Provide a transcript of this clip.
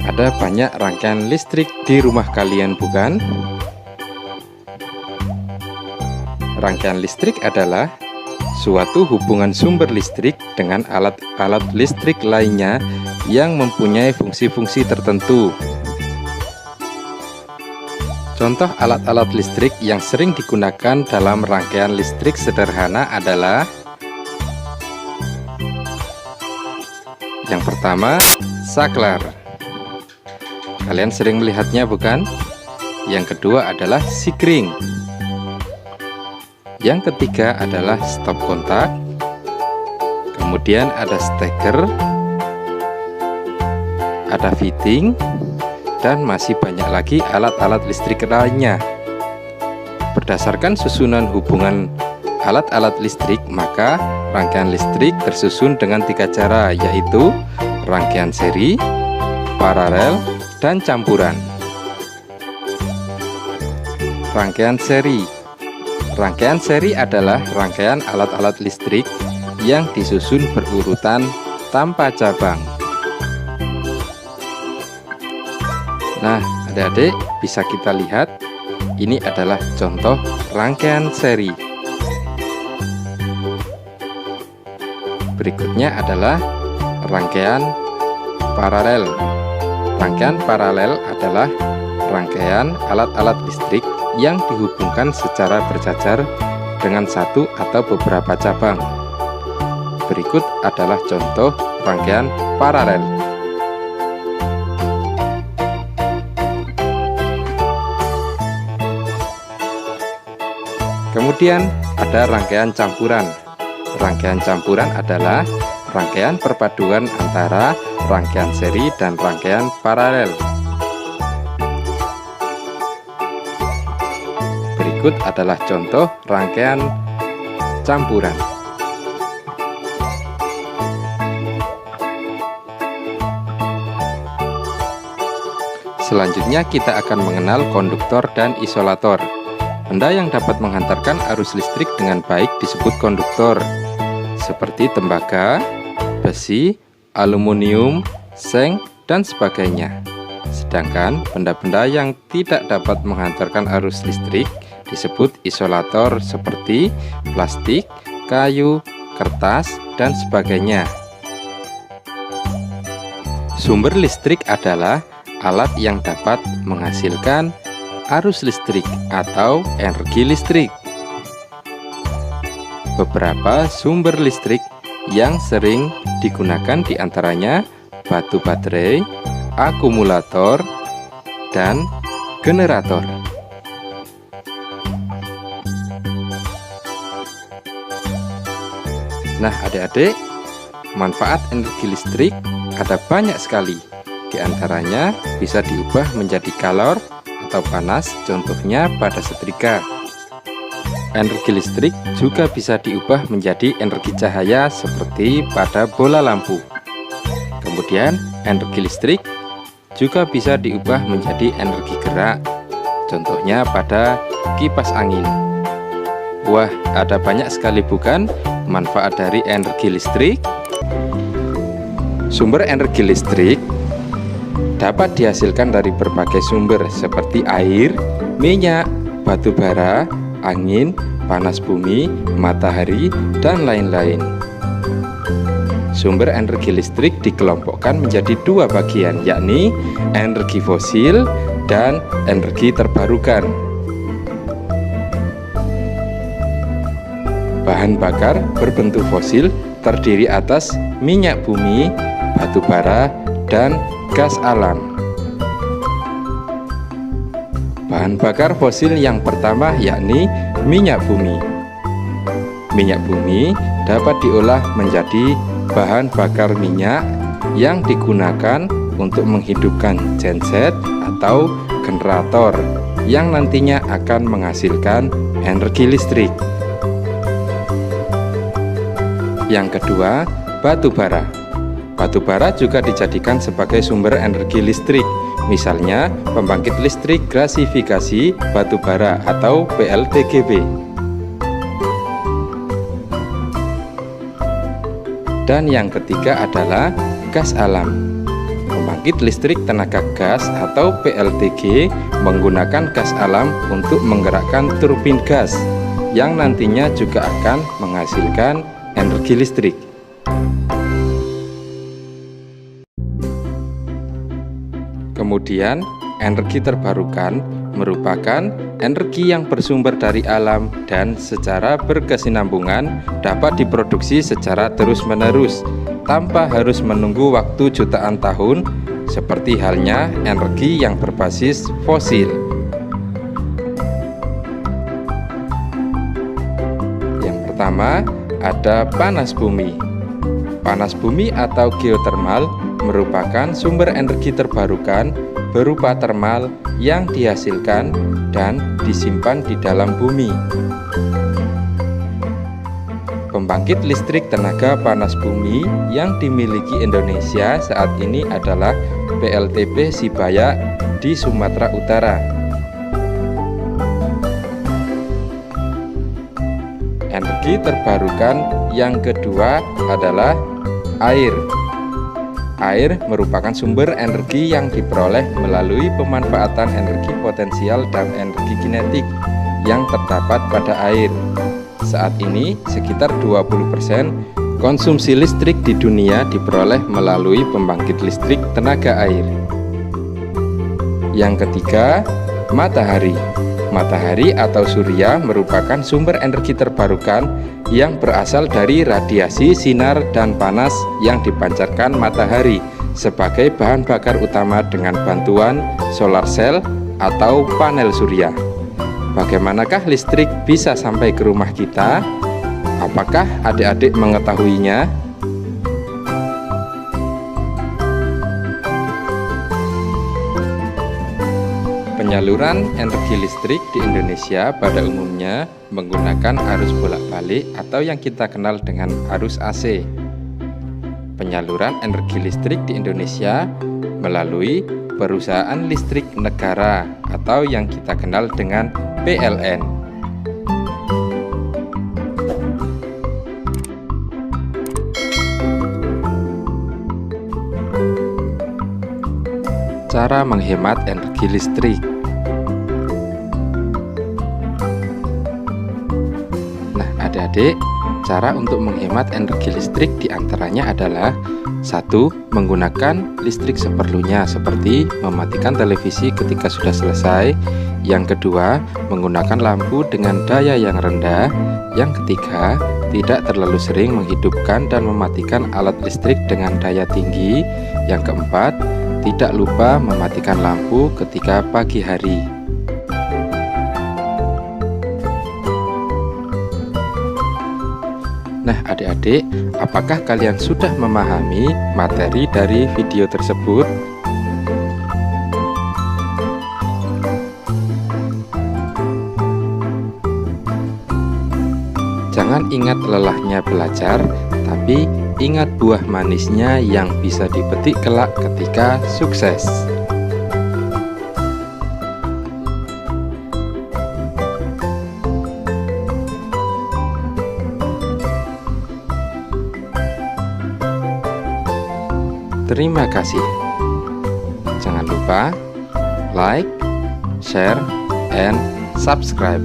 Ada banyak rangkaian listrik di rumah kalian, bukan? Rangkaian listrik adalah suatu hubungan sumber listrik dengan alat-alat listrik lainnya yang mempunyai fungsi-fungsi tertentu. Contoh alat-alat listrik yang sering digunakan dalam rangkaian listrik sederhana adalah: yang pertama, saklar. Kalian sering melihatnya, bukan? Yang kedua adalah sikring. Yang ketiga adalah stop kontak. Kemudian ada steker, ada fitting, dan masih banyak lagi alat-alat listrik lainnya. Berdasarkan susunan hubungan alat-alat listrik, maka rangkaian listrik tersusun dengan 3 cara, yaitu rangkaian seri, paralel, dan campuran. Rangkaian seri. Rangkaian seri adalah rangkaian alat-alat listrik yang disusun berurutan tanpa cabang. Nah, adik-adik bisa kita lihat, ini adalah contoh rangkaian seri. Berikutnya adalah rangkaian paralel. Rangkaian paralel adalah rangkaian alat-alat listrik yang dihubungkan secara berjajar dengan satu atau beberapa cabang. Berikut adalah contoh rangkaian paralel. Kemudian ada rangkaian campuran. Rangkaian campuran adalah rangkaian perpaduan antara rangkaian seri dan rangkaian paralel. Berikut adalah contoh rangkaian campuran. Selanjutnya kita akan mengenal konduktor dan isolator. Benda yang dapat menghantarkan arus listrik dengan baik disebut konduktor, seperti tembaga, besi, aluminium, seng, dan sebagainya. Sedangkan benda-benda yang tidak dapat menghantarkan arus listrik disebut isolator, seperti plastik, kayu, kertas, dan sebagainya. Sumber listrik adalah alat yang dapat menghasilkan arus listrik atau energi listrik. Beberapa sumber listrik yang sering digunakan diantaranya batu baterai, akumulator, dan generator. Nah, adik-adik, manfaat energi listrik ada banyak sekali. Di antaranya bisa diubah menjadi kalor atau panas, contohnya pada setrika. Energi listrik juga bisa diubah menjadi energi cahaya seperti pada bola lampu. Kemudian energi listrik juga bisa diubah menjadi energi gerak, contohnya pada kipas angin. Wah, ada banyak sekali, bukan, manfaat dari energi listrik? Sumber energi listrik dapat dihasilkan dari berbagai sumber seperti air, minyak, batu bara, angin, panas bumi, matahari, dan lain-lain. Sumber energi listrik dikelompokkan menjadi 2 bagian, yakni energi fosil dan energi terbarukan. Bahan bakar berbentuk fosil terdiri atas minyak bumi, batu bara, dan gas alam. Bahan bakar fosil yang pertama yakni minyak bumi. Minyak bumi dapat diolah menjadi bahan bakar minyak yang digunakan untuk menghidupkan genset atau generator yang nantinya akan menghasilkan energi listrik. Yang kedua, batu bara. Batu bara juga dijadikan sebagai sumber energi listrik, misalnya pembangkit listrik gasifikasi batu bara atau PLTGB. Dan yang ketiga adalah gas alam. Pembangkit listrik tenaga gas atau PLTG menggunakan gas alam untuk menggerakkan turbin gas yang nantinya juga akan menghasilkan energi listrik. Kemudian, energi terbarukan merupakan energi yang bersumber dari alam dan secara berkesinambungan dapat diproduksi secara terus-menerus tanpa harus menunggu waktu jutaan tahun, seperti halnya energi yang berbasis fosil. Yang pertama, ada panas bumi. Panas bumi atau geotermal merupakan sumber energi terbarukan berupa termal yang dihasilkan dan disimpan di dalam bumi. Pembangkit listrik tenaga panas bumi yang dimiliki Indonesia saat ini adalah PLTP Sibayak di Sumatera Utara. Energi terbarukan yang kedua adalah air. Air merupakan sumber energi yang diperoleh melalui pemanfaatan energi potensial dan energi kinetik yang terdapat pada air. Saat ini, sekitar 20% konsumsi listrik di dunia diperoleh melalui pembangkit listrik tenaga air. Yang ketiga, matahari. Matahari atau surya merupakan sumber energi terbarukan yang berasal dari radiasi sinar dan panas yang dipancarkan matahari sebagai bahan bakar utama dengan bantuan solar cell atau panel surya. Bagaimanakah listrik bisa sampai ke rumah kita? Apakah adik-adik mengetahuinya? Penyaluran energi listrik di Indonesia pada umumnya menggunakan arus bolak-balik atau yang kita kenal dengan arus AC. Penyaluran energi listrik di Indonesia melalui perusahaan listrik negara atau yang kita kenal dengan PLN. Cara menghemat energi listrik. Nah, adik-adik, cara untuk menghemat energi listrik diantaranya adalah 1. Menggunakan listrik seperlunya seperti mematikan televisi ketika sudah selesai. Yang kedua, menggunakan lampu dengan daya yang rendah. Yang ketiga, tidak terlalu sering menghidupkan dan mematikan alat listrik dengan daya tinggi. Yang keempat, tidak lupa mematikan lampu ketika pagi hari. Nah, adik-adik, apakah kalian sudah memahami materi dari video tersebut? Jangan ingat lelahnya belajar, tapi ingat buah manisnya yang bisa dipetik kelak ketika sukses. Terima kasih. Jangan lupa like, share, and subscribe.